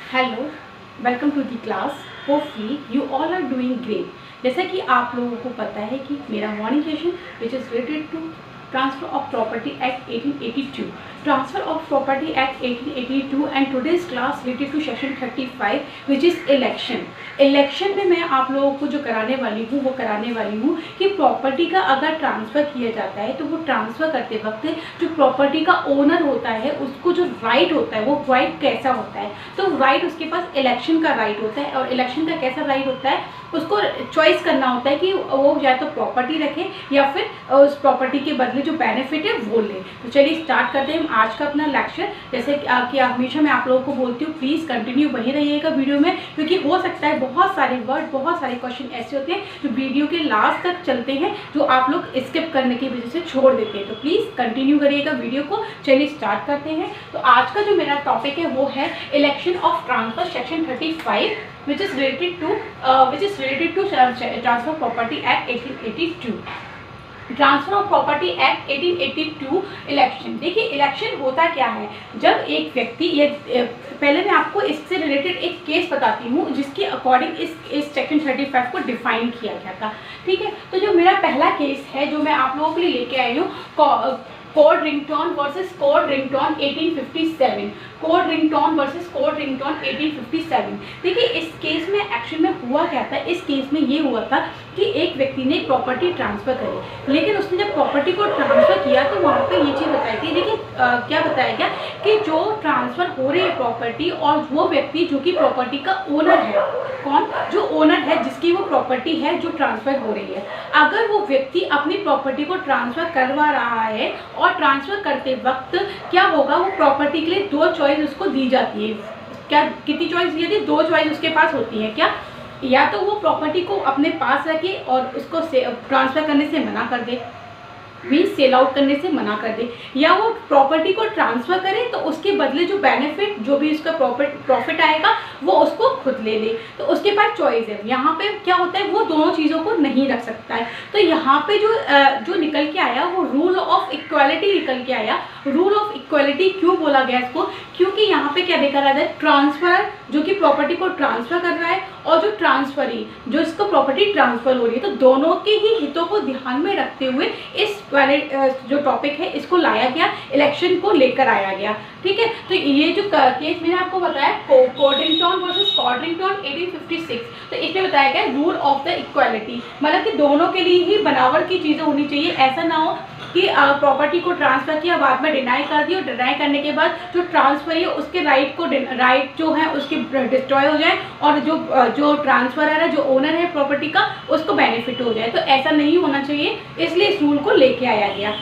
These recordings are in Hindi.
Hello, welcome to the class. Hopefully you all are doing great. जैसा कि आप लोगों को पता है कि मेरा morning session which is related to transfer of property act 1882, transfer of property act 1882 and today's class related to section 35 which is election. Election में मैं आप लोगों को जो कराने वाली हूँ वो कराने वाली हूँ कि प्रॉपर्टी का अगर ट्रांसफ़र किया जाता है तो वो ट्रांसफ़र करते वक्त जो प्रॉपर्टी का ओनर होता है उसको जो राइट होता है वो राइट कैसा होता है। तो राइट उसके पास इलेक्शन का राइट होता है। और इलेक्शन का कैसा राइट होता है, उसको चॉइस करना होता है कि वो या तो प्रॉपर्टी रखे या फिर उस प्रॉपर्टी के बदले जो बेनिफिट है वो ले। तो चलिए स्टार्ट करते हैं आज का अपना लेक्चर। जैसे कि हमेशा मैं आप लोगों को बोलती हूँ, प्लीज़ कंटिन्यू बने रहिएगा वीडियो में, क्योंकि हो सकता है बहुत सारे वर्ड, बहुत सारे क्वेश्चन ऐसे होते हैं जो वीडियो के लास्ट तक चलते हैं, जो आप लोग स्किप करने की वजह से छोड़ देते हैं। तो प्लीज़ कंटिन्यू करिएगा वीडियो को। चलिए स्टार्ट करते हैं। तो आज का जो मेरा टॉपिक है वो है election of transfer section 35 which is related to Transfer Property Act 1882। Transfer of property act 1882 election. देखिए इलेक्शन होता क्या है, जब एक व्यक्ति पहले मैं आपको इससे रिलेटेड एक केस बताती हूँ जिसके अकॉर्डिंग इस सेक्शन 35 को डिफाइन किया गया था। ठीक है, तो जो मेरा पहला केस है जो मैं आप लोगों के लिए लेके आई हूँ, code ringtone versus code ringtone 1857, code ringtone versus code ringtone 1857। देखिए इस केस में एक्शन में हुआ क्या था, इस केस में ये हुआ था कि एक व्यक्ति ने प्रॉपर्टी ट्रांसफ़र करी, लेकिन उसने जब प्रॉपर्टी को ट्रांसफ़र किया तो वहाँ पे ये चीज़ बताई थी। देखिए क्या बताया गया कि जो ट्रांसफ़र हो रही है प्रॉपर्टी और वो व्यक्ति जो कि प्रॉपर्टी का ओनर है, कौन, जो ओनर है जिसकी वो प्रॉपर्टी है जो ट्रांसफ़र हो रही है, अगर वो व्यक्ति अपनी प्रॉपर्टी को ट्रांसफ़र करवा रहा है और ट्रांसफ़र करते वक्त क्या होगा, वो प्रॉपर्टी के लिए दो चॉइस उसको दी जाती है। क्या कितनी चॉइस दी जाती है? दो चॉइस उसके पास होती है। क्या, या तो वो प्रॉपर्टी को अपने पास रखे और उसको ट्रांसफ़र करने से मना कर दे, मीन्स सेल आउट करने से मना कर दे, या वो प्रॉपर्टी को ट्रांसफ़र करे तो उसके बदले जो बेनिफिट, जो भी उसका प्रॉफिट आएगा वो उसको खुद ले ले। तो उसके पास चॉइस है। यहाँ पे क्या होता है, वो दोनों चीज़ों को नहीं रख सकता है। तो यहाँ पे जो निकल के आया वो रूल ऑफ इक्वालिटी निकल के आया। रूल ऑफ इक्वालिटी क्यों बोला गया इसको, क्योंकि यहाँ पे क्या देखा रहा है, ट्रांसफर जो कि प्रॉपर्टी को ट्रांसफ़र कर रहा है और जो ट्रांसफरी जो इसको प्रॉपर्टी ट्रांसफ़र हो रही है, तो दोनों के ही हितों को ध्यान में रखते हुए इस जो टॉपिक है इसको लाया गया, इलेक्शन को लेकर आया गया। ठीक है, तो ये जो केस मैंने आपको बताया कोडरिंगटन वर्सेस कोडरिंगटन 1856, तो इसमें बताया गया रूल ऑफ द इक्वालिटी, मतलब कि दोनों के लिए ही बराबर की चीज़ें होनी चाहिए। ऐसा ना हो कि प्रॉपर्टी को ट्रांसफ़र किया, बाद में डिनाई कर दी और डिनाई करने के बाद जो ट्रांसफ़र है उसके राइट जो है उसके डिस्ट्रॉय हो जाए और जो ट्रांसफरर है, जो ओनर है प्रॉपर्टी का, उसको बेनिफिट हो जाए। तो ऐसा नहीं होना चाहिए, इसलिए इस रूल को लेके आया गया।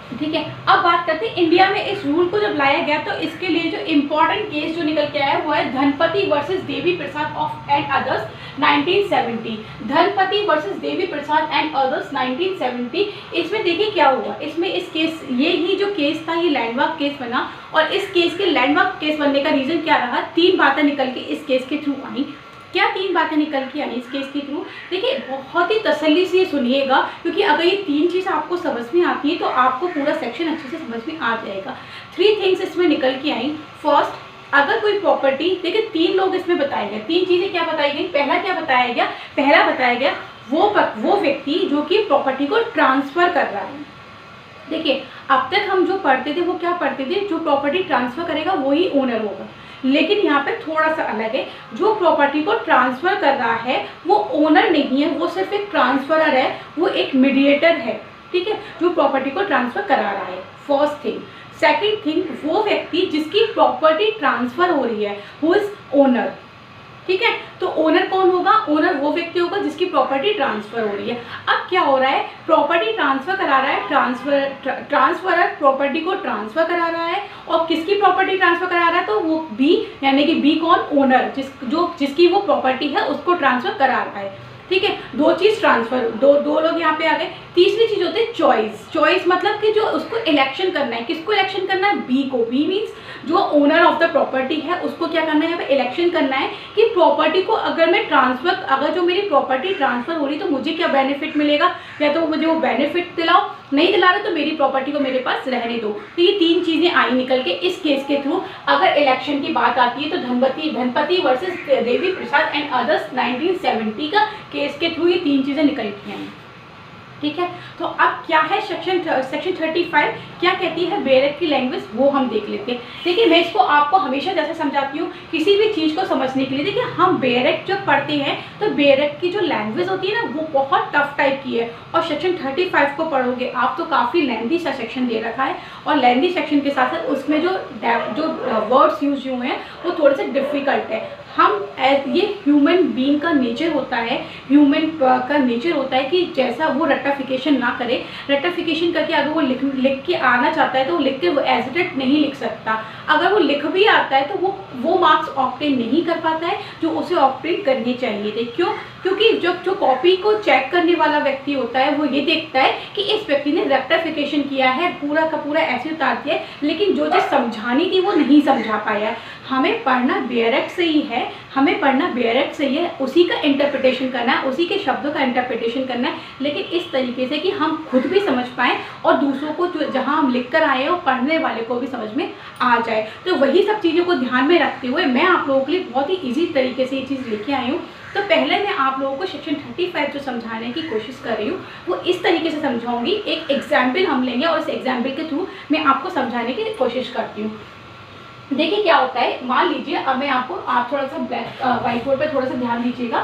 ठीक है, अब बात करते हैं इंडिया में इस रूल को जब लाया गया तो इसके लिए जो इम्पोर्टेंट केस जो निकल के आया वो है Dhanpati versus Devi Prasad of and others 1970। Dhanpati versus Devi Prasad and others 1970। इसमें देखिए क्या हुआ, इसमें इस केस, ये ही जो केस था ये लैंडमार्क केस बना, और इस केस के लैंडमार्क केस बनने का रीज़न क्या रहा, तीन बातें निकल के इस केस के थ्रू आई। क्या तीन बातें निकल के आई इस केस के थ्रू, देखिए बहुत ही तसल्ली से सुनिएगा, क्योंकि अगर ये तीन चीज़ आपको समझ में आती है तो आपको पूरा सेक्शन अच्छे से समझ में आ जाएगा। थ्री थिंग्स इसमें निकल के आई। फर्स्ट, अगर कोई प्रॉपर्टी, देखिए तीन लोग इसमें बताए गए, तीन चीज़ें क्या बताई गई। पहला क्या बताया गया, पहला बताया गया वो व्यक्ति जो कि प्रॉपर्टी को ट्रांसफ़र कर रहा है। देखिए अब तक हम जो पढ़ते थे वो क्या पढ़ते थे, जो प्रॉपर्टी ट्रांसफ़र करेगा वही ओनर होगा, लेकिन यहाँ पे थोड़ा सा अलग है। जो प्रॉपर्टी को ट्रांसफ़र कर रहा है वो ओनर नहीं है, वो सिर्फ एक ट्रांसफरर है, वो एक मीडिएटर है। ठीक है, जो प्रॉपर्टी को ट्रांसफ़र करा रहा है, फर्स्ट थिंग। सेकंड थिंग, वो व्यक्ति जिसकी प्रॉपर्टी ट्रांसफ़र हो रही है, हु इज़ ओनर। ठीक है, तो ओनर कौन होगा, ओनर वो व्यक्ति होगा जिसकी प्रॉपर्टी ट्रांसफ़र हो रही है। अब क्या हो रहा है, प्रॉपर्टी ट्रांसफ़र करा रहा है, ट्रांसफरर प्रॉपर्टी को ट्रांसफ़र करा रहा है, और किसकी प्रॉपर्टी ट्रांसफ़र करा रहा है, तो वो बी, यानी कि बी कौन, ओनर, जिसकी वो प्रॉपर्टी है उसको ट्रांसफ़र करा रहा है। ठीक है, दो चीज़ ट्रांसफ़र, दो लोग यहाँ पे आ गए। तीसरी चीज़ होती है चॉइस। चॉइस मतलब कि जो उसको इलेक्शन करना है, किसको इलेक्शन करना है, बी को। बी मीन्स जो ओनर ऑफ द प्रॉपर्टी है उसको क्या करना है, यहाँ पे इलेक्शन करना है कि प्रॉपर्टी को अगर मैं अगर जो मेरी प्रॉपर्टी ट्रांसफ़र हो रही तो मुझे क्या बेनिफिट मिलेगा, या तो मुझे वो बेनिफिट दिलाओ, नहीं दिला रहे तो मेरी प्रॉपर्टी को मेरे पास रहने दो। तो ये 3 चीज़ें आई निकल के इस केस के थ्रू। अगर इलेक्शन की बात आती है तो Dhanpati versus Devi Prasad and others 1970 का केस के थ्रू ये 3 चीज़ें निकल के आई। ठीक है, तो अब क्या है सेक्शन 35 क्या कहती है बेयर एक्ट की लैंग्वेज, वो हम देख लेते हैं। देखिए मैं इसको आपको हमेशा जैसे समझाती हूँ किसी भी चीज़ को समझने के लिए। देखिए हम बेयर एक्ट जब पढ़ते हैं तो बेयर एक्ट की जो लैंग्वेज होती है ना वो बहुत टफ टाइप की है, और सेक्शन 35 को पढ़ोगे आप तो काफ़ी लेंथी सा सेक्शन दे रखा है, और लेंथी सेक्शन के साथ साथ उसमें जो वर्ड्स यूज हुए हैं वो थोड़े से डिफ़िकल्ट है। हम ये ह्यूमन बीइंग का नेचर होता है, ह्यूमन का नेचर होता है कि जैसा वो रेक्टिफिकेशन ना करे, रेक्टिफिकेशन करके अगर वो लिख के आना चाहता है तो वो लिख के एज इट इज नहीं लिख सकता। अगर वो लिख भी आता है तो वो मार्क्स ऑब्टेन नहीं कर पाता है जो उसे ऑब्टेन करने चाहिए थे। क्यों? क्योंकि जो कॉपी को चेक करने वाला व्यक्ति होता है वो ये देखता है कि इस व्यक्ति ने रेक्टिफिकेशन किया है, पूरा का पूरा ऐसे उतार दिया है, लेकिन जो चीज़ समझानी थी वो नहीं समझा पाया है। हमें पढ़ना बेयर एक्ट से ही है, हमें पढ़ना बेयर एक्ट से ही है, उसी का इंटरप्रिटेशन करना है, उसी के शब्दों का इंटरप्रिटेशन करना है, लेकिन इस तरीके से कि हम खुद भी समझ पाएँ और दूसरों को जो जहाँ हम लिख कर आए हैं और पढ़ने वाले को भी समझ में आ जाए। तो वही सब चीज़ों को ध्यान में रखते हुए मैं आप लोगों के लिए बहुत ही ईजी तरीके से ये चीज़ लेके आई हूँ। तो पहले मैं आप लोगों को सेक्शन 35 जो समझाने की कोशिश कर रही हूँ वो इस तरीके से समझाऊंगी। एक एग्जाम्पल हम लेंगे और इस एग्जाम्पल के थ्रू मैं आपको समझाने की कोशिश करती हूँ। देखिए क्या होता है, मान लीजिए अब मैं आपको आप थोड़ा सा व्हाइट बोर्ड पे थोड़ा सा ध्यान दीजिएगा।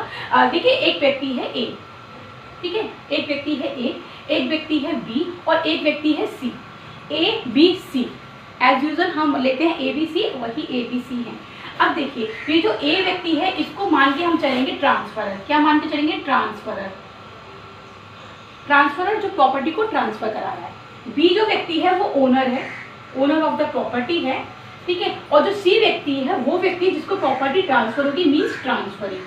देखिए एक व्यक्ति है ए, ठीक है, एक व्यक्ति है ए, एक व्यक्ति है बी और एक व्यक्ति है C. A b c as usual हम लेते हैं ए बी सी, वही ए बी सी है। अब देखिए ये जो ए व्यक्ति है इसको मान के हम चलेंगे ट्रांसफरर। क्या मान के चलेंगे? ट्रांसफरर। ट्रांसफरर जो प्रॉपर्टी को ट्रांसफर करा रहा है। बी जो व्यक्ति है वो ओनर है, ओनर ऑफ द प्रॉपर्टी है, ठीक है। और जो सी व्यक्ति है वो व्यक्ति जिसको प्रॉपर्टी ट्रांसफर होगी, मीन्स ट्रांसफरिंग,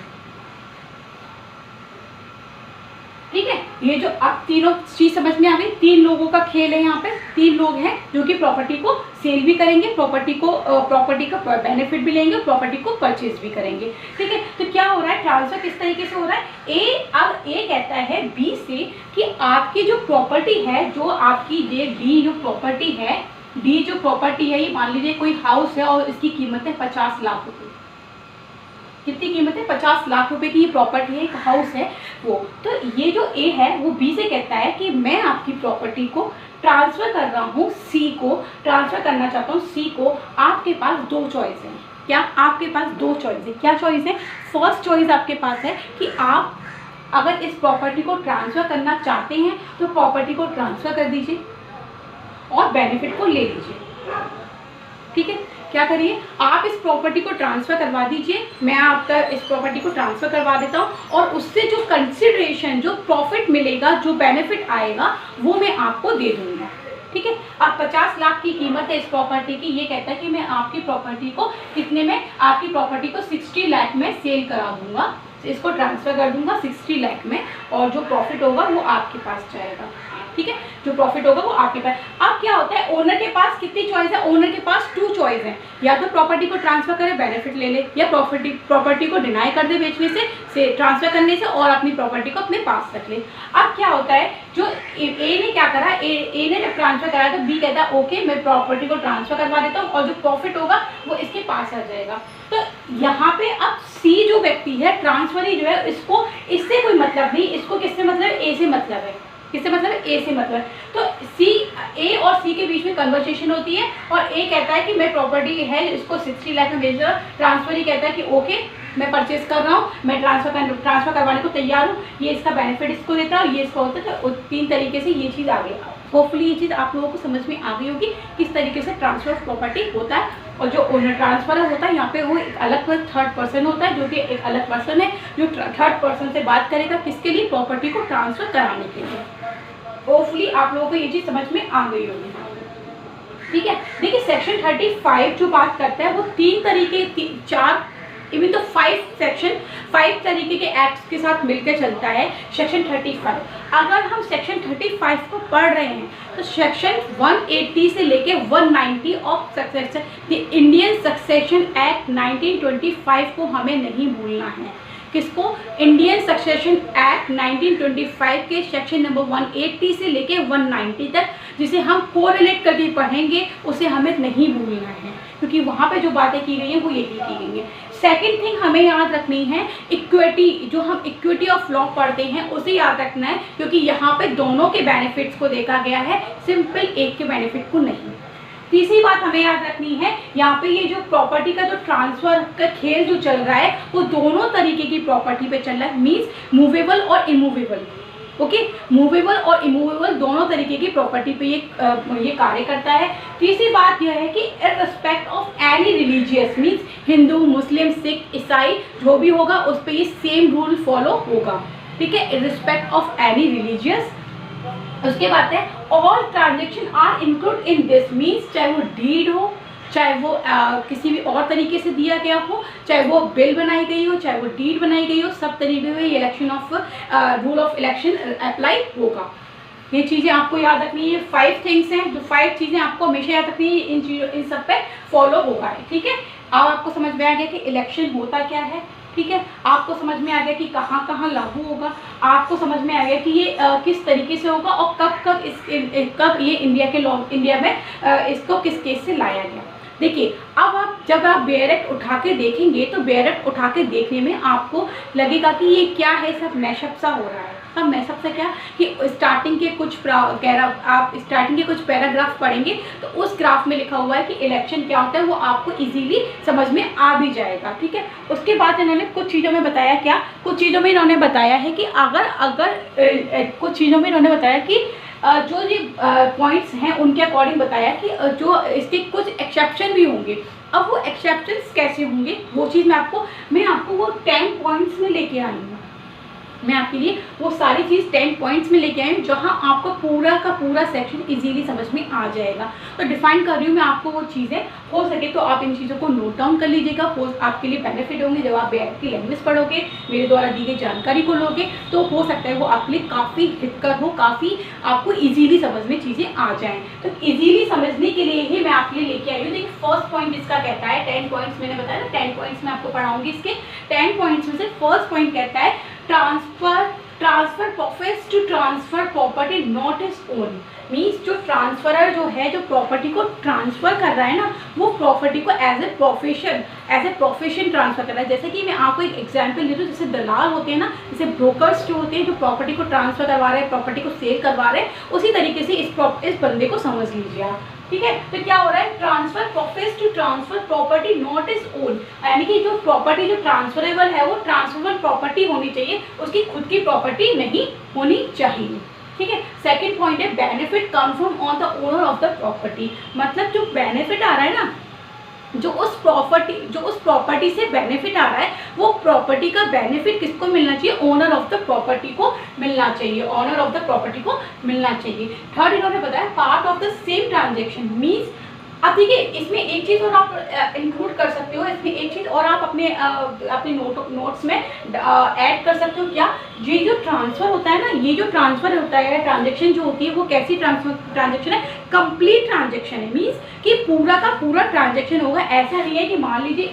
ठीक है। ये जो अब तीनों चीज समझ में आ गई, 3 लोगों का खेल है यहाँ पे। 3 लोग हैं जो कि प्रॉपर्टी को सेल भी करेंगे, प्रॉपर्टी का बेनिफिट भी लेंगे, प्रॉपर्टी को परचेज भी करेंगे, ठीक है। तो क्या हो रहा है, ट्रांसफर किस तरीके से हो रहा है? अब ए कहता है बी से कि आपकी जो प्रॉपर्टी है, जो आपकी ये डी जो प्रॉपर्टी है, डी जो प्रॉपर्टी है, ये मान लीजिए कोई हाउस है और इसकी कीमत है 50 लाख रुपए। कितनी कीमत है? 50 लाख रुपए की ये प्रॉपर्टी है, एक हाउस है वो। तो ये जो ए है वो बी से कहता है कि मैं आपकी प्रॉपर्टी को ट्रांसफर कर रहा हूँ, सी को ट्रांसफर करना चाहता हूँ, सी को। आपके पास 2 चॉइस हैं। क्या? आपके पास 2 चॉइस है। क्या चॉइस है? फर्स्ट चॉइस आपके पास है कि आप अगर इस प्रॉपर्टी को ट्रांसफर करना चाहते हैं तो प्रॉपर्टी को ट्रांसफर कर दीजिए और बेनिफिट को ले लीजिए, ठीक है। क्या करिए, आप इस प्रॉपर्टी को ट्रांसफ़र करवा दीजिए, मैं आपका इस प्रॉपर्टी को ट्रांसफ़र करवा देता हूँ और उससे जो कंसिडरेशन, जो प्रॉफिट मिलेगा, जो बेनिफिट आएगा वो मैं आपको दे दूँगा, ठीक है। अब 50 लाख की कीमत है इस प्रॉपर्टी की। ये कहता है कि मैं आपकी प्रॉपर्टी को कितने में, आपकी प्रॉपर्टी को 60 लाख में सेल करा दूँगा, इसको ट्रांसफ़र कर दूँगा 60 लाख में, और जो प्रॉफिट होगा वो आपके पास जाएगा, ठीक है। जो प्रॉफिट होगा वो आपके पास। अब क्या होता है, ओनर के पास कितनी चॉइस है? ओनर के पास 2 चॉइस है, या तो प्रॉपर्टी को ट्रांसफर करे, बेनिफिट ले ले, या प्रॉपर्टी को डिनाई कर दे बेचने से ट्रांसफर करने से, और अपनी प्रॉपर्टी को अपने पास रख ले। अब क्या होता है, जो ए ने क्या करा, ए ने जब ट्रांसफर कराया तो बी कहता है ओके मैं प्रॉपर्टी को ट्रांसफर करवा देता हूँ और जो प्रॉफिट होगा वो इसके पास आ जाएगा। तो यहाँ पे अब सी जो व्यक्ति है, ट्रांसफरी जो है, इसको इससे कोई मतलब नहीं, इसको किससे मतलब है? ए से मतलब है। किससे मतलब है? ए से मतलब। तो सी, ए और सी के बीच में कन्वर्सेशन होती है और ए कहता है कि मैं प्रॉपर्टी है इसको 60 लाख में बेच रहा हूँ, ट्रांसफर ही कहता है कि ओके मैं परचेज कर रहा हूँ, मैं ट्रांसफर करवाने को तैयार हूँ, ये इसका बेनिफिट इसको देता है, ये इसको होता है। तो 3 तरीके से ये चीज़ आ गई। होपफुली ये चीज़ आप लोगों को समझ में आ गई होगी किस तरीके से ट्रांसफर ऑफ प्रॉपर्टी होता है। और जो ओनर ट्रांसफर होता है यहाँ पे वो एक अलग थर्ड पर्सन होता है, जो कि एक अलग पर्सन है जो थर्ड पर्सन से बात करेगा किसके लिए? प्रॉपर्टी को ट्रांसफर कराने के लिए। होपफुली आप लोगों को ये चीज़ समझ में आ गई होगी, ठीक है। देखिए सेक्शन 35 जो बात करता है वो 3 तरीके, 4 इवन तो 5 तरीके के एक्ट्स के साथ मिलकर चलता है सेक्शन 35। अगर हम सेक्शन 35 को पढ़ रहे हैं तो सेक्शन 180 से लेके 190 of succession the Indian succession act 1925 को हमें नहीं भूलना है। किसको, इंडियन सक्सेशन एक्ट 1925 के सेक्शन नंबर 180 से लेके 190 तक, जिसे हम कोरिलेट करके पढ़ेंगे, उसे हमें नहीं भूलना है, क्योंकि वहाँ पे जो बातें की गई हैं वो यही की गई हैं। सेकेंड थिंग हमें याद रखनी है, इक्विटी, जो हम इक्विटी ऑफ लॉ पढ़ते हैं उसे याद रखना है, क्योंकि यहाँ पे दोनों के बेनिफिट्स को देखा गया है, सिंपल एक के बेनिफिट को नहीं। तीसरी बात हमें याद रखनी है, यहाँ पे ये जो प्रॉपर्टी का जो ट्रांसफर का खेल जो चल रहा है वो दोनों तरीके की प्रॉपर्टी पे चल रहा है, मीन्स मूवेबल और इमूवेबल। ओके, मूवेबल और इमूवेबल दोनों तरीके की प्रॉपर्टी पे ये कार्य करता है। तीसरी बात यह है कि irrespective of any religious, means Hindu, Muslim, Sikh, ईसाई जो भी होगा उस पर ये सेम रूल फॉलो होगा, ठीक है, इररिस्पेक्ट ऑफ एनी रिलीजियस। उसके बाद है all transaction are include in this, means चाहे वो डीड हो, चाहे वो किसी भी और तरीके से दिया गया हो, चाहे वो बिल बनाई गई हो, चाहे वो डीड बनाई गई हो, सब तरीके में ये election of rule of election apply होगा। ये चीज़ें आपको याद रखनी है, 5 थिंग्स हैं, जो 5 चीज़ें आपको हमेशा याद रखनी है, इन चीज़ों इन सब पे फॉलो होगा, ठीक है। अब आपको समझ में आ गया कि इलेक्शन होता क्या है, ठीक है, आपको समझ में आ गया कि कहाँ कहाँ लागू होगा, आपको समझ में आ गया कि ये किस तरीके से होगा और कब ये इंडिया में इसको किस केस से लाया गया। देखिए, अब जब आप बेयर एक्ट उठा के देखेंगे तो बेयर एक्ट उठा के देखने में आपको लगेगा कि ये क्या है, सब मैशअप सा हो रहा है। सब मैशअप सा क्या कि स्टार्टिंग के कुछ पैराग्राफ पढ़ेंगे तो उस ग्राफ में लिखा हुआ है कि इलेक्शन क्या होता है, वो आपको इजीली समझ में आ भी जाएगा, ठीक है। उसके बाद इन्होंने कुछ चीज़ों में बताया, क्या कुछ चीज़ों में इन्होंने बताया है कि कुछ चीज़ों में इन्होंने बताया कि जो ये पॉइंट्स हैं उनके अकॉर्डिंग बताया कि जो इसके कुछ एक्सेप्शन भी होंगे। अब वो एक्सेप्शंस कैसे होंगे वो चीज़ मैं आपको वो 10 पॉइंट्स में लेके आई हूँ। मैं आपके लिए वो सारी चीज़ 10 पॉइंट्स में लेके आई हूँ, जहाँ आपको पूरा का पूरा सेक्शन इजीली समझ में आ जाएगा। तो डिफाइन कर रही हूँ मैं आपको वो चीज़ें, हो सके तो आप इन चीज़ों को नोट डाउन कर लीजिएगा, आपके लिए बेनिफिट होंगे। जब आप बेयर की लैंग्वेज पढ़ोगे, मेरे द्वारा दी गई जानकारी को लोगे, तो हो सकता है वो आपके लिए काफ़ी हितकर हो, काफ़ी आपको ईजीली समझ में चीज़ें आ जाएँ। तो ईजीली समझने के लिए ही मैं आपके लिए लेके आई हूँ। देखिए, फर्स्ट पॉइंट इसका कहता है, 10 पॉइंट्स मैंने बताया ना, 10 पॉइंट्स मैं आपको पढ़ाऊँगी। इसके 10 पॉइंट्स में से फर्स्ट पॉइंट कहता है transfer profess to transfer property not is own, means जो ट्रांसफरर जो है, जो प्रॉपर्टी को ट्रांसफर कर रहा है ना, वो प्रॉपर्टी को एज ए प्रोफेशन ट्रांसफर कर रहा है। जैसे कि मैं आपको एक एग्जांपल दे दूँ, जैसे दलाल होते हैं ना, जैसे ब्रोकर्स जो होते हैं, जो प्रॉपर्टी को ट्रांसफर करवा रहे हैं, प्रॉपर्टी को सेल करवा रहे हैं, उसी तरीके से इस बंदे को समझ लीजिए आप, ठीक है। तो क्या हो रहा है, transfer profess to transfer property not is own, यानी कि जो प्रॉपर्टी जो ट्रांसफरेबल है वो ट्रांसफरेबल प्रॉपर्टी होनी चाहिए, उसकी खुद की प्रॉपर्टी नहीं होनी चाहिए, ठीक है। सेकंड पॉइंट है benefit come from on the owner of the property, मतलब जो बेनिफिट आ रहा है ना, जो उस प्रॉपर्टी से बेनिफिट आ रहा है, वो प्रॉपर्टी का बेनिफिट किसको मिलना चाहिए, ओनर ऑफ द प्रॉपर्टी को मिलना चाहिए, ओनर ऑफ द प्रॉपर्टी को मिलना चाहिए। थर्ड इन्होंने बताया part of the same transaction, means अब देखिए, इसमें एक चीज़ और आप इंक्लूड कर सकते हो, इसमें एक चीज़ और आप अपने नोट्स में ऐड कर सकते हो। क्या, ये जो ट्रांसफ़र होता है ना, ये जो ट्रांसफ़र होता है, ट्रांजैक्शन जो होती है, वो कैसी ट्रांजैक्शन है, कंप्लीट ट्रांजैक्शन है, मीन्स कि पूरा का पूरा ट्रांजैक्शन होगा। ऐसा नहीं है कि मान लीजिए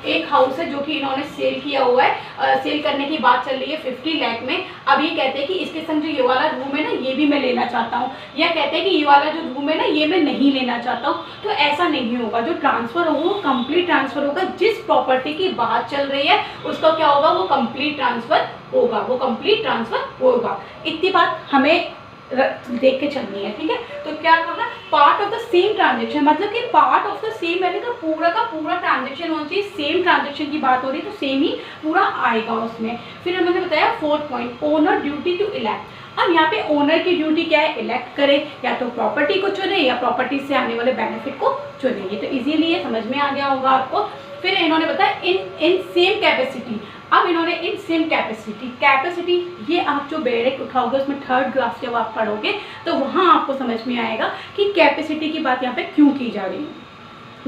एक हाउस है जो कि इन्होंने सेल किया हुआ है, सेल करने की बात चल रही है 50 लाख में। अब ये कहते हैं कि इसके संग जो ये वाला रूम है ना, ये भी मैं लेना चाहता हूँ, या कहते हैं कि ये वाला जो रूम है ना, ये मैं नहीं लेना चाहता हूँ। तो ऐसा नहीं होगा, जो ट्रांसफ़र होगा वो कंप्लीट ट्रांसफ़र होगा। जिस प्रॉपर्टी की बात चल रही है उसका क्या होगा, वो कंप्लीट ट्रांसफ़र होगा, वो कंप्लीट ट्रांसफ़र होगा। इतनी बात हमें देख के चलनी है, ठीक है। तो क्या कहा, part of the same transaction, मतलब कि पार्ट ऑफ द सेम यानी तो पूरा का पूरा ट्रांजेक्शन होना चाहिए। सेम ट्रांजेक्शन की बात हो रही है तो सेम ही पूरा आएगा उसमें। फिर हमने बताया fourth point, owner duty to elect. अब यहाँ पे ओनर की ड्यूटी क्या है, इलेक्ट करे, या तो प्रॉपर्टी को चुने या प्रॉपर्टी से आने वाले बेनिफिट को चुने। ये तो इजीली ये समझ में आ गया होगा आपको। फिर इन्होंने बताया इन सेम कैपेसिटी। अब इन्होंने इन सेम कैपेसिटी ये आप जो बेयर एक्ट उठाओगे उसमें थर्ड ग्राफ जब आप पढ़ोगे तो वहाँ आपको समझ में आएगा कि कैपेसिटी की बात यहाँ पे क्यों की जा रही है।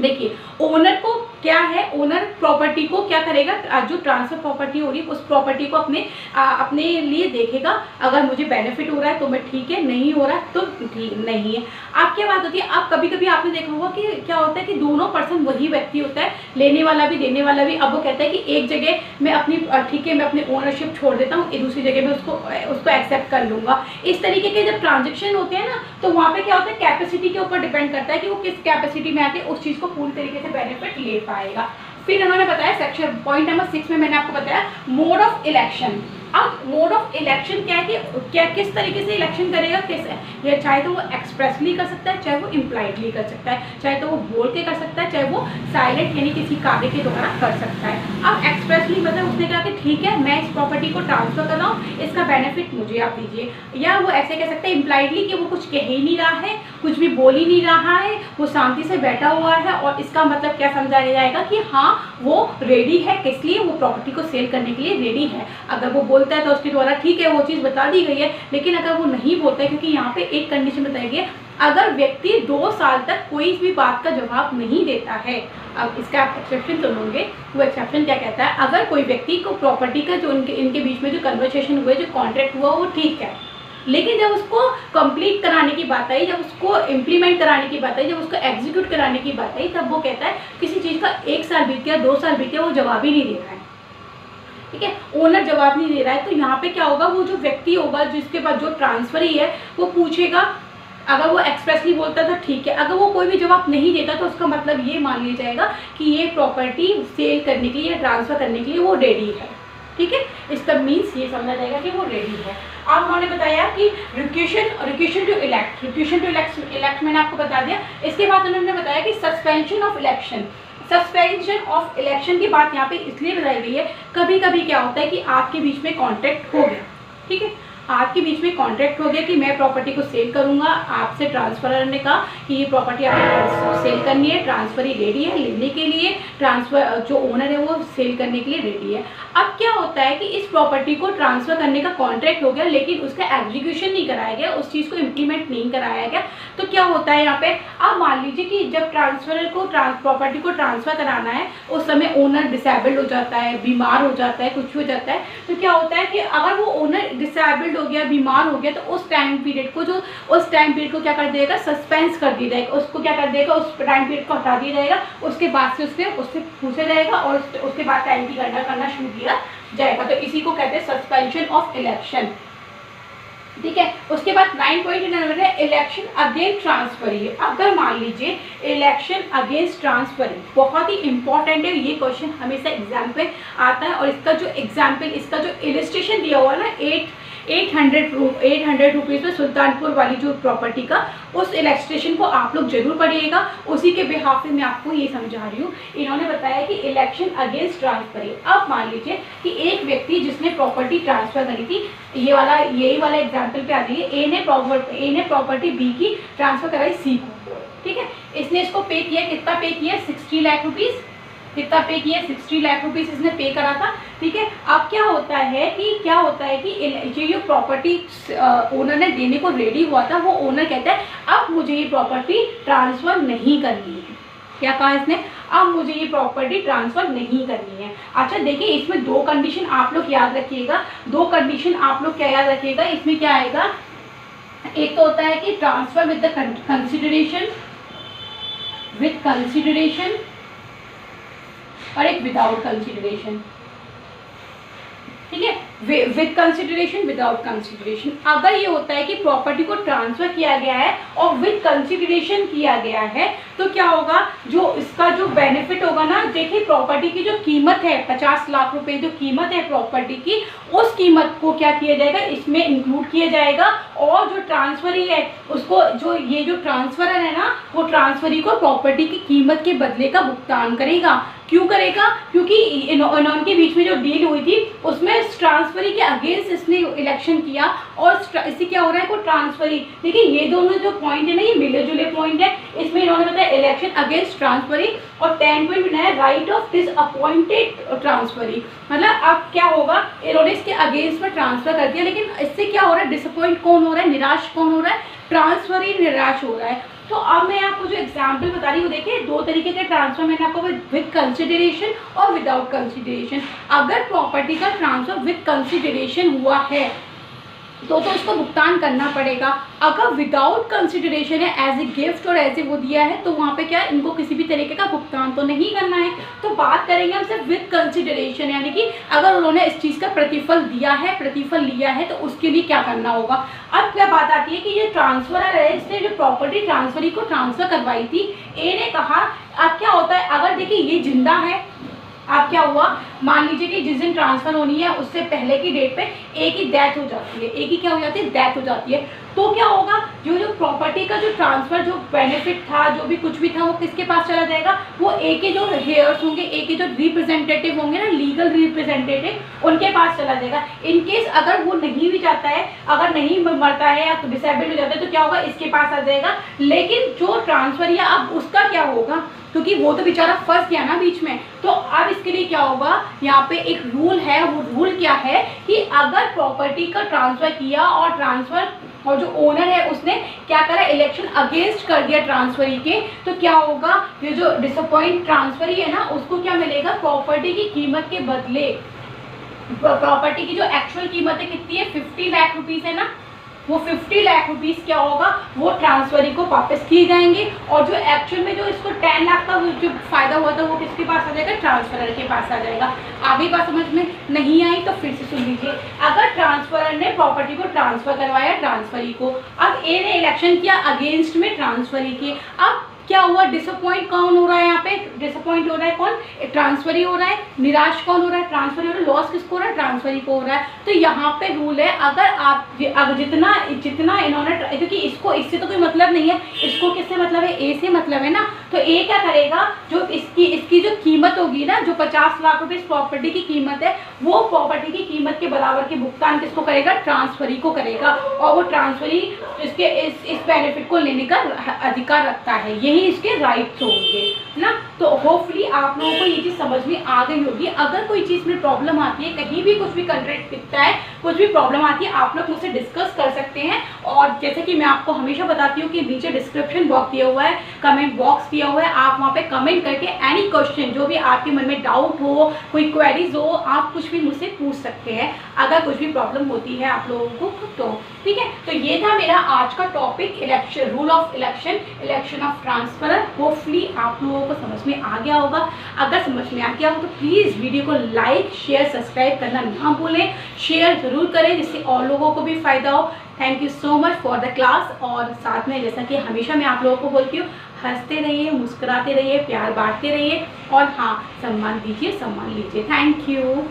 देखिए, ओनर को क्या है, ओनर प्रॉपर्टी को क्या करेगा, जो ट्रांसफर प्रॉपर्टी हो रही है उस प्रॉपर्टी को अपने लिए देखेगा। अगर मुझे बेनिफिट हो रहा है तो मैं ठीक है, नहीं हो रहा है तो ठीक नहीं है। अब क्या बात होती है, आप कभी कभी आपने देखा होगा कि क्या होता है कि दोनों पर्सन वही व्यक्ति होता है, लेने वाला भी देने वाला भी। अब वो कहता है कि एक जगह मैं अपनी ठीक है मैं अपनी ओनरशिप छोड़ देता हूँ, दूसरी जगह में उसको एक्सेप्ट कर लूँगा। इस तरीके के जब ट्रांजेक्शन होते हैं ना, तो वहाँ पे क्या होता है, कैपेसिटी के ऊपर डिपेंड करता है कि वो किस कैपेसिटी में आके उस चीज़ को पूरी तरीके से बेनिफिट ले पाएगा। फिर उन्होंने बताया सेक्शन पॉइंट नंबर 6 में मैंने आपको बताया मोड ऑफ इलेक्शन। अब मोड ऑफ इलेक्शन क्या है कि क्या किस तरीके से इलेक्शन करेगा, ये चाहे तो वो एक्सप्रेसली कर सकता है, चाहे वो इम्प्लाइडली कर सकता है, चाहे तो वो बोल के कर सकता है, चाहे वो साइलेंट यानी किसी कार्य के द्वारा कर सकता है। अब एक्सप्रेसली मतलब उसने कहा कि ठीक है मैं इस प्रॉपर्टी को ट्रांसफर कर रहा हूँ, इसका बेनिफिट मुझे आप दीजिए। या वो ऐसे कह सकते हैं इम्प्लाइडली कि वो कुछ कह ही नहीं रहा है, कुछ भी बोल ही नहीं रहा है, वो शांति से बैठा हुआ है और इसका मतलब क्या समझाया जाएगा कि हाँ वो रेडी है, किस लिए, वो प्रॉपर्टी को सेल करने के लिए रेडी है। अगर वो बोलता है तो उसके द्वारा ठीक है वो चीज़ बता दी गई है, लेकिन अगर वो नहीं बोलता है, क्योंकि यहाँ पे एक कंडीशन बताई गई है, अगर व्यक्ति 2 साल तक कोई भी बात का जवाब नहीं देता है। अब इसका आप एक्सेप्शन सुनोगे, वो एक्सेप्शन क्या कहता है, अगर कोई व्यक्ति को प्रॉपर्टी का जो इनके बीच में जो कन्वर्सेशन हुआ, जो कॉन्ट्रैक्ट हुआ वो ठीक है, लेकिन जब उसको कंप्लीट कराने की बात आई, जब उसको इम्प्लीमेंट कराने की बात आई, जब उसको एग्जीक्यूट कराने की बात आई, तब वो कहता है किसी चीज़ का 1 साल बीत गया, 2 साल बीत गया, वो जवाब ही नहीं दे रहा है। ठीक है, ओनर जवाब नहीं दे रहा है, तो यहाँ पे क्या होगा, वो जो व्यक्ति होगा जिसके पास जो ट्रांसफरी है वो पूछेगा। अगर वो एक्सप्रेसली बोलता है तो ठीक है, अगर वो कोई भी जवाब नहीं देता तो उसका मतलब ये मान लिया जाएगा कि ये प्रॉपर्टी सेल करने के लिए या ट्रांसफर करने के लिए वो रेडी है। ठीक है, इसका मीन्स ये समझा जाएगा कि वो रेडी है। अब उन्होंने बताया कि रिक्वेशन टू इलेक्ट मैंने आपको बता दिया। इसके बाद उन्होंने बताया कि सस्पेंशन ऑफ इलेक्शन की बात यहाँ पे इसलिए बताई गई है, कभी कभी क्या होता है कि आपके बीच में कॉन्ट्रैक्ट हो गया, ठीक है, आपके बीच में कॉन्ट्रैक्ट हो गया कि मैं प्रॉपर्टी को सेल करूंगा, आपसे ट्रांसफरर ने कहा कि ये प्रॉपर्टी आपको सेल करनी है, ट्रांसफर ही रेडी है लेने के लिए, ट्रांसफर जो ओनर है वो सेल करने के लिए रेडी है। अब क्या होता है कि इस प्रॉपर्टी को ट्रांसफर करने का कॉन्ट्रैक्ट हो गया, लेकिन उसका एग्जीक्यूशन नहीं कराया गया, उस चीज़ को इम्प्लीमेंट नहीं कराया गया। तो क्या होता है यहाँ पे, अब मान लीजिए कि जब ट्रांसफरर को प्रॉपर्टी को ट्रांसफर कराना है, उस समय ओनर डिसेबल्ड हो जाता है, बीमार हो जाता है, कुछ हो जाता है, तो क्या होता है कि अगर वो ओनर डिसेबल्ड हो गया, बीमार हो गया, तो उस टाइम पीरियड को क्या कर देगा, सस्पेंस कर दिया जाएगा, उसको क्या कर देगा, उस टाइम पीरियड को हटा दिया जाएगा, उसके बाद से उससे पूछा जाएगा और उसके बाद टाइम की गणना करना शुरू किया जाएगा। तो इसी को कहते हैं सस्पेंशन ऑफ इलेक्शन। ठीक है, उसके बाद 9.9 है इलेक्शन अगेंस्ट ट्रांसफरी। अगर मान लीजिए इलेक्शन अगेंस्ट ट्रांसफरी, बहुत ही इंपॉर्टेंट है ये क्वेश्चन, हमेशा एग्जाम पे आता है। और इसका जो एग्जाम्पल, इसका जो इलिस्ट्रेशन दिया हुआ है ना 800 रुपीज़ में सुल्तानपुर वाली जो प्रॉपर्टी का, उस इलस्ट्रेशन को आप लोग जरूर पढ़िएगा। उसी के बिहाफ में मैं आपको ये समझा रही हूँ। इन्होंने बताया कि इलेक्शन अगेंस्ट ट्रांसफर। अब मान लीजिए कि एक व्यक्ति जिसने प्रॉपर्टी ट्रांसफर करी थी, यही वाला एग्जाम्पल पे आ जाइए, ए ने प्रॉपर्टी बी की ट्रांसफर कराई सी को। ठीक है, इसने इसको पे किया, कितना पे किया, 60 लाख रुपीज़, कितना पे किया, 60 लाख रुपीज़ इसने पे करा था। ठीक है, अब क्या होता है कि ये प्रॉपर्टी ओनर ने देने को रेडी हुआ था, वो ओनर कहता है अब मुझे ये प्रॉपर्टी ट्रांसफ़र नहीं करनी है। क्या कहा इसने, अब मुझे ये प्रॉपर्टी ट्रांसफ़र नहीं करनी है। अच्छा देखिए, इसमें 2 कंडीशन आप लोग याद रखिएगा, 2 कंडीशन आप लोग क्या याद रखिएगा, इसमें क्या आएगा, एक तो होता है कि ट्रांसफ़र विद कंसिडरेशन और एक विदाउट कंसिडरेशन। ठीक है, विद कंसिडरेशन, विदाउट कंसिडरेशन। अगर ये होता है कि प्रॉपर्टी को ट्रांसफर किया गया है और विद कंसिडरेशन किया गया है, तो क्या होगा, जो इसका जो बेनिफिट होगा ना, देखिए प्रॉपर्टी की जो कीमत है 50 लाख रुपए जो कीमत है प्रॉपर्टी की, उस कीमत को क्या किया जाएगा, इसमें इंक्लूड किया जाएगा। और जो ट्रांसफरी है उसको, ये जो ट्रांसफरर है ना, वो ट्रांसफरी को प्रॉपर्टी की कीमत के बदले का भुगतान करेगा। क्यों करेगा, क्योंकि इनके बीच में जो डील हुई थी उसमें ट्रांसफरी के अगेंस्ट इसने इलेक्शन किया, और इससे क्या हो रहा है, को ट्रांसफरी। देखिए ये दोनों जो पॉइंट है ना, ये मिले जुले पॉइंट है। इसमें इन्होंने बताया इलेक्शन अगेंस्ट ट्रांसफरी, और 10 बनाया राइट ऑफ डिसअपॉइंटेड ट्रांसफरी। मतलब अब क्या होगा, इन्होंने इसके अगेंस्ट में ट्रांसफर कर दिया, लेकिन इससे क्या हो रहा है, डिसअपॉइंट कौन हो रहा है, निराश कौन हो रहा है, ट्रांसफरी निराश हो रहा है। तो अब मैं आपको जो एग्जाम्पल बता रही हूँ, देखिए दो तरीके के ट्रांसफर मैंने आपको विद कंसिडरेशन और विदाउट कंसिडरेशन। अगर प्रॉपर्टी का ट्रांसफर विद कंसिडरेशन हुआ है तो उसको भुगतान करना पड़ेगा। अगर विदाउट कंसिडरेशन है, एज ए गिफ्ट और एज ए वो दिया है, तो वहाँ पे क्या है, इनको किसी भी तरीके का भुगतान तो नहीं करना है। तो बात करेंगे हम सिर्फ विद कंसिडरेशन, यानी कि अगर उन्होंने इस चीज़ का प्रतिफल दिया है, प्रतिफल लिया है, तो उसके लिए क्या करना होगा। अब क्या बात आती है कि ये ट्रांसफरर है, इसने जो प्रॉपर्टी ट्रांसफरी को ट्रांसफर करवाई थी, ए ने कहा, अब क्या होता है, अगर देखिए ये जिंदा है, अब क्या हुआ, मान लीजिए कि जिस दिन ट्रांसफर होनी है उससे पहले की डेट पे ए की डेथ हो जाती है, ए की क्या हो जाती है, डेथ हो जाती है। तो क्या होगा, जो प्रॉपर्टी का जो ट्रांसफर, जो बेनिफिट था, जो भी कुछ भी था, वो किसके पास चला जाएगा, वो ए के जो हेयर्स होंगे, ए के जो रिप्रेजेंटेटिव होंगे ना, लीगल रिप्रेजेंटेटिव, उनके पास चला जाएगा। इनकेस अगर वो नहीं भी जाता है, अगर नहीं मरता है या तो डिसेबल्ड हो जाता है, तो क्या होगा, इसके पास आ जाएगा। लेकिन जो ट्रांसफर या अब उसका क्या होगा, क्योंकि वो तो बेचारा फंस गया ना बीच में। तो अब इसके लिए क्या होगा, यहाँ पे एक रूल है, वो रूल क्या है कि अगर प्रॉपर्टी का ट्रांसफर किया और ट्रांसफर और जो ओनर है उसने क्या करा, इलेक्शन अगेंस्ट कर दिया ट्रांसफरी के, तो क्या होगा, ये जो डिसअपॉइंट ट्रांसफरी है ना, उसको क्या मिलेगा, प्रॉपर्टी की कीमत के बदले, प्रॉपर्टी की जो एक्चुअल कीमत है कितनी है, 50 लाख रुपीज़ है ना, वो 50 लाख रुपीस क्या होगा, वो ट्रांसफरी को वापस किए जाएंगे। और जो एक्चुअल में जो इसको 10 लाख का जो फायदा हुआ था, वो किसके पास आ जाएगा, ट्रांसफरर के पास आ जाएगा। आगे बात समझ में नहीं आई तो फिर से सुन लीजिए। अगर ट्रांसफरर ने प्रॉपर्टी को ट्रांसफर करवाया ट्रांसफरी को, अब ए ने इलेक्शन किया अगेंस्ट में ट्रांसफरी के, अब क्या हुआ, डिसअपॉइंट कौन हो रहा है, यहाँ पे डिसअपॉइंट हो रहा है कौन, ट्रांसफरी हो रहा है। निराश कौन हो रहा है, ट्रांसफरी हो रहा है। लॉस किसको हो रहा है, ट्रांसफरी को हो रहा है। तो यहाँ पे रूल है, अगर आप जितना जितना इन्होंने, क्योंकि इसको इससे तो कोई मतलब नहीं है, इसको किससे मतलब है, ए से मतलब है ना। तो ए क्या करेगा, जो इसकी जो कीमत होगी ना, जो 50 लाख रुपए इस प्रॉपर्टी की कीमत है, वो प्रॉपर्टी की कीमत के बराबर के भुगतान किसको करेगा, ट्रांसफरी को करेगा। और वो ट्रांसफरी इसके इस बेनिफिट को लेने का अधिकार रखता है, यही इसके राइट्स होंगे ना। तो होपफुली आप लोगों को ये चीज़ समझ में आ गई होगी। अगर कोई चीज़ में प्रॉब्लम आती है, कहीं भी कुछ भी कंट्रैक्ट दिखता है, कुछ भी प्रॉब्लम आती है, आप लोग मुझसे डिस्कस कर सकते हैं। और जैसे कि मैं आपको हमेशा बताती हूँ कि नीचे डिस्क्रिप्शन बॉक्स दिया हुआ है, कमेंट बॉक्स दिया हुआ है, आप वहाँ पे कमेंट करके एनी क्वेश्चन, जो भी आपके मन में डाउट हो, कोई क्वेरीज हो, आप कुछ भी मुझसे पूछ सकते हैं अगर कुछ भी प्रॉब्लम होती है आप लोगों को तो। ठीक है, तो ये था मेरा आज का topic, election, rule of election, election of transferor. Hopefully आप लोगों को समझ में आ गया होगा। अगर समझ में आ गया हो तो प्लीज़ वीडियो को लाइक, शेयर, सब्सक्राइब करना ना भूलें। शेयर ज़रूर करें जिससे और लोगों को भी फ़ायदा हो। Thank you so much for the class. और साथ में जैसा कि हमेशा मैं आप लोगों को बोलती हूँ, हंसते रहिए, मुस्कुराते रहिए, प्यार बांटते रहिए और हाँ, सम्मान दीजिए, सम्मान लीजिए। Thank you.